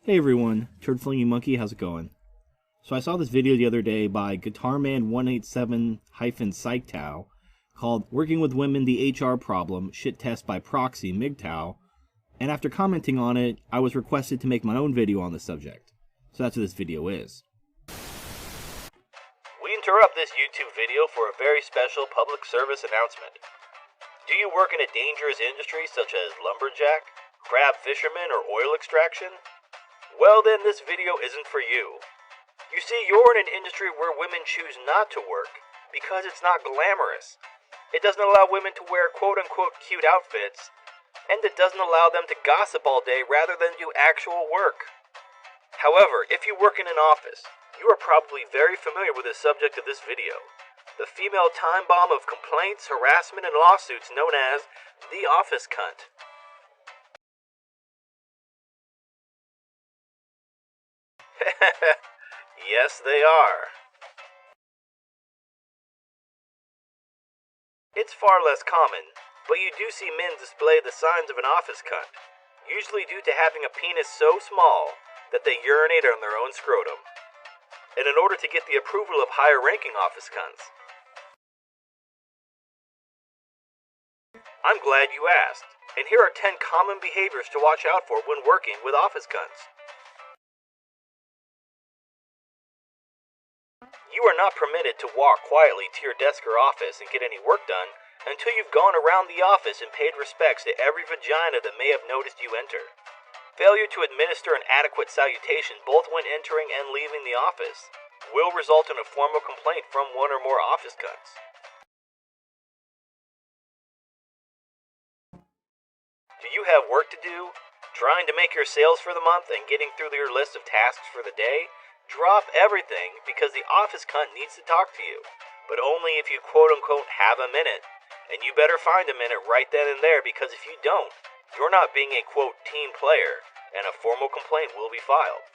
Hey everyone, Turd Flinging Monkey, how's it going? So I saw this video the other day by Guitarman187-Psychtow called Working with Women, the HR Problem, Shit Test by Proxy, MGTOW, and after commenting on it, I was requested to make my own video on the subject. So that's what this video is. We interrupt this YouTube video for a very special public service announcement. Do you work in a dangerous industry such as lumberjack, crab fisherman, or oil extraction? Well then, this video isn't for you. You see, you're in an industry where women choose not to work because it's not glamorous. It doesn't allow women to wear quote-unquote cute outfits, and it doesn't allow them to gossip all day rather than do actual work. However, if you work in an office, you are probably very familiar with the subject of this video, the female time bomb of complaints, harassment, and lawsuits known as the office cunt. Yes, they are. It's far less common, but you do see men display the signs of an office cunt, usually due to having a penis so small that they urinate on their own scrotum, and in order to get the approval of higher-ranking office cunts. I'm glad you asked, and here are 10 common behaviors to watch out for when working with office cunts. You are not permitted to walk quietly to your desk or office and get any work done until you've gone around the office and paid respects to every vagina that may have noticed you enter. Failure to administer an adequate salutation both when entering and leaving the office will result in a formal complaint from one or more office cunts. Do you have work to do? Trying to make your sales for the month and getting through your list of tasks for the day? Drop everything because the office cunt needs to talk to you, but only if you quote-unquote have a minute. And you better find a minute right then and there, because if you don't, you're not being a quote team player, and a formal complaint will be filed.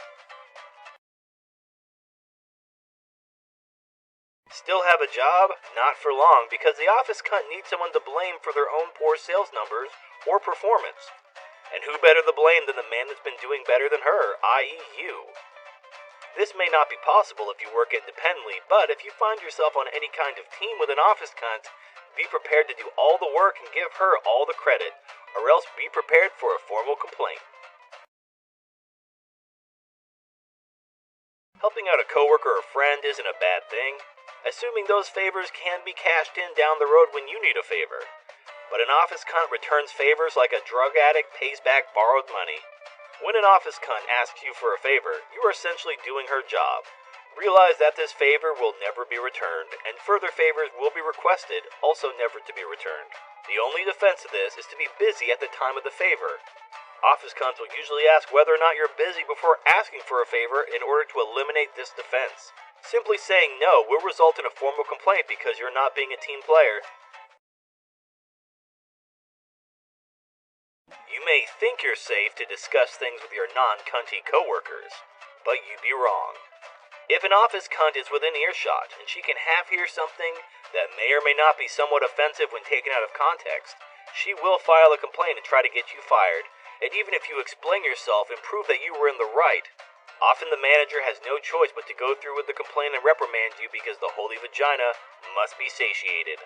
Still have a job? Not for long, because the office cunt needs someone to blame for their own poor sales numbers or performance. And who better to blame than the man that's been doing better than her, i.e. you? This may not be possible if you work independently, but if you find yourself on any kind of team with an office cunt, be prepared to do all the work and give her all the credit, or else be prepared for a formal complaint. Helping out a coworker or friend isn't a bad thing, assuming those favors can be cashed in down the road when you need a favor. But an office cunt returns favors like a drug addict pays back borrowed money. When an office cunt asks you for a favor, you are essentially doing her job. Realize that this favor will never be returned, and further favors will be requested, also never to be returned. The only defense of this is to be busy at the time of the favor. Office cunts will usually ask whether or not you're busy before asking for a favor in order to eliminate this defense. Simply saying no will result in a formal complaint because you're not being a team player. You may think you're safe to discuss things with your non-cunty coworkers, but you'd be wrong. If an office cunt is within earshot and she can half hear something that may or may not be somewhat offensive when taken out of context, she will file a complaint and try to get you fired, and even if you explain yourself and prove that you were in the right, often the manager has no choice but to go through with the complaint and reprimand you because the holy vagina must be satiated.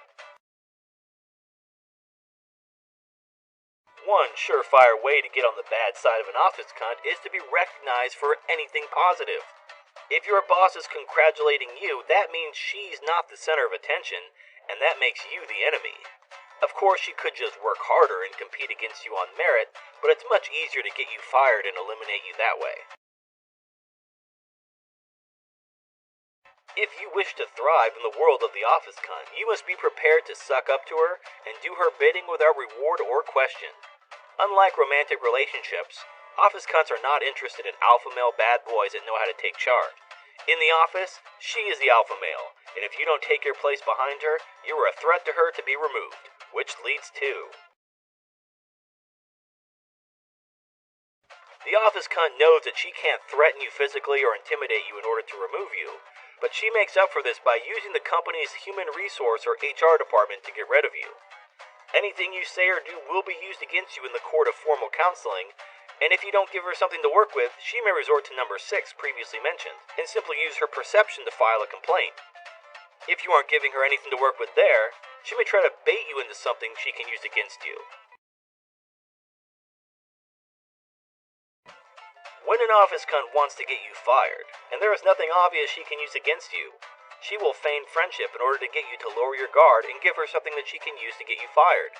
One surefire way to get on the bad side of an office cunt is to be recognized for anything positive. If your boss is congratulating you, that means she's not the center of attention, and that makes you the enemy. Of course, she could just work harder and compete against you on merit, but it's much easier to get you fired and eliminate you that way. If you wish to thrive in the world of the office cunt, you must be prepared to suck up to her and do her bidding without reward or question. Unlike romantic relationships, office cunts are not interested in alpha male bad boys that know how to take charge. In the office, she is the alpha male, and if you don't take your place behind her, you are a threat to her to be removed, which leads to... The office cunt knows that she can't threaten you physically or intimidate you in order to remove you, but she makes up for this by using the company's human resource or HR department to get rid of you. Anything you say or do will be used against you in the court of formal counseling, And if you don't give her something to work with, she may resort to number 6 previously mentioned, and simply use her perception to file a complaint. If you aren't giving her anything to work with there, she may try to bait you into something she can use against you. When an office cunt wants to get you fired, and there is nothing obvious she can use against you, she will feign friendship in order to get you to lower your guard and give her something that she can use to get you fired.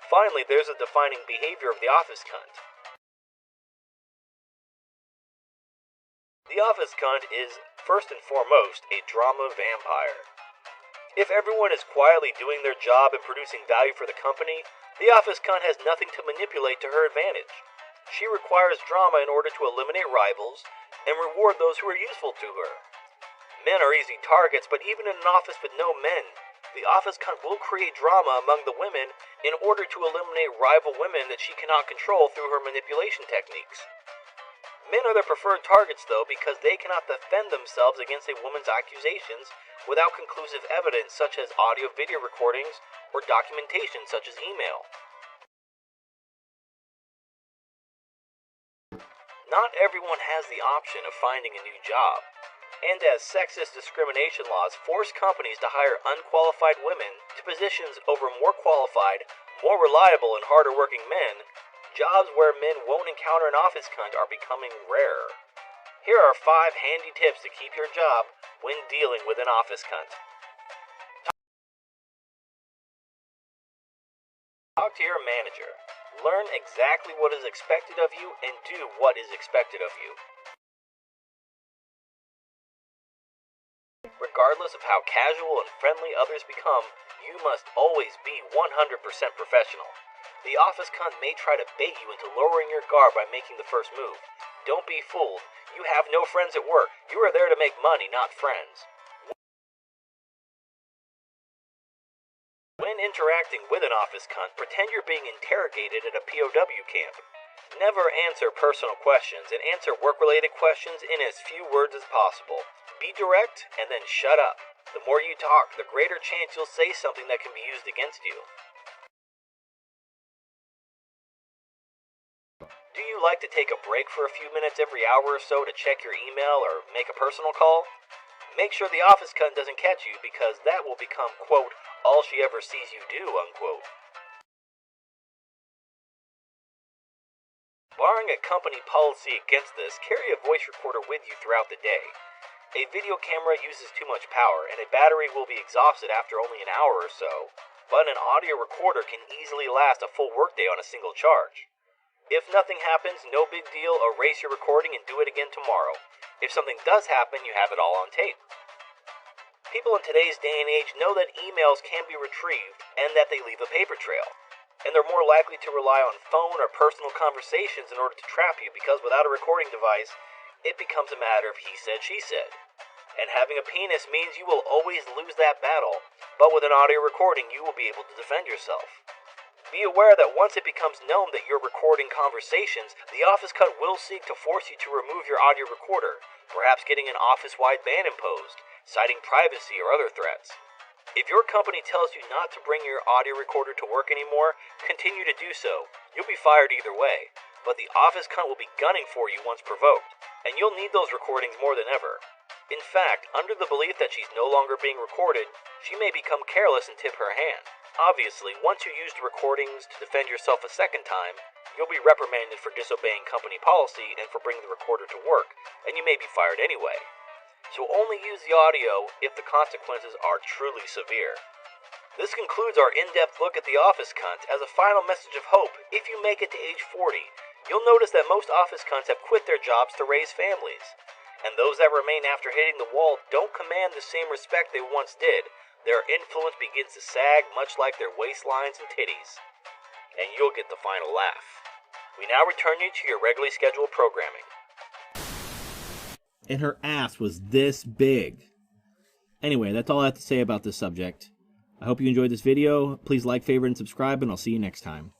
Finally, there's a defining behavior of the office cunt. The office cunt is, first and foremost, a drama vampire. If everyone is quietly doing their job and producing value for the company, the office cunt has nothing to manipulate to her advantage. She requires drama in order to eliminate rivals and reward those who are useful to her. Men are easy targets, but even in an office with no men, the office cunt will create drama among the women in order to eliminate rival women that she cannot control through her manipulation techniques. Men are their preferred targets, though, because they cannot defend themselves against a woman's accusations without conclusive evidence such as audio-video recordings or documentation such as email. Not everyone has the option of finding a new job, and as sexist discrimination laws force companies to hire unqualified women to positions over more qualified, more reliable, and harder-working men, jobs where men won't encounter an office cunt are becoming rarer. Here are 5 handy tips to keep your job when dealing with an office cunt. Talk to your manager. Learn exactly what is expected of you and do what is expected of you. Regardless of how casual and friendly others become, you must always be 100% professional. The office cunt may try to bait you into lowering your guard by making the first move. Don't be fooled. You have no friends at work. You are there to make money, not friends. When interacting with an office cunt, pretend you're being interrogated at a POW camp. Never answer personal questions, and answer work-related questions in as few words as possible. Be direct, and then shut up. The more you talk, the greater chance you'll say something that can be used against you. Do you like to take a break for a few minutes every hour or so to check your email or make a personal call? Make sure the office cunt doesn't catch you, because that will become, quote, all she ever sees you do, unquote. Barring a company policy against this, carry a voice recorder with you throughout the day. A video camera uses too much power, and a battery will be exhausted after only an hour or so, but an audio recorder can easily last a full workday on a single charge. If nothing happens, no big deal, erase your recording and do it again tomorrow. If something does happen, you have it all on tape. People in today's day and age know that emails can be retrieved and that they leave a paper trail, and they're more likely to rely on phone or personal conversations in order to trap you, because without a recording device, it becomes a matter of he said, she said. And having a penis means you will always lose that battle, but with an audio recording, you will be able to defend yourself. Be aware that once it becomes known that you're recording conversations, the office cunt will seek to force you to remove your audio recorder, perhaps getting an office-wide ban imposed, citing privacy or other threats. If your company tells you not to bring your audio recorder to work anymore, continue to do so. You'll be fired either way, but the office cunt will be gunning for you once provoked, and you'll need those recordings more than ever. In fact, under the belief that she's no longer being recorded, she may become careless and tip her hand. Obviously, once you use the recordings to defend yourself a second time, you'll be reprimanded for disobeying company policy and for bringing the recorder to work, and you may be fired anyway. So only use the audio if the consequences are truly severe. This concludes our in-depth look at the office cunt. As a final message of hope, if you make it to age 40, you'll notice that most office cunts have quit their jobs to raise families. And those that remain after hitting the wall don't command the same respect they once did. Their influence begins to sag, much like their waistlines and titties. And you'll get the final laugh. We now return you to your regularly scheduled programming. And her ass was this big. Anyway, that's all I have to say about this subject. I hope you enjoyed this video. Please like, favorite, and subscribe, and I'll see you next time.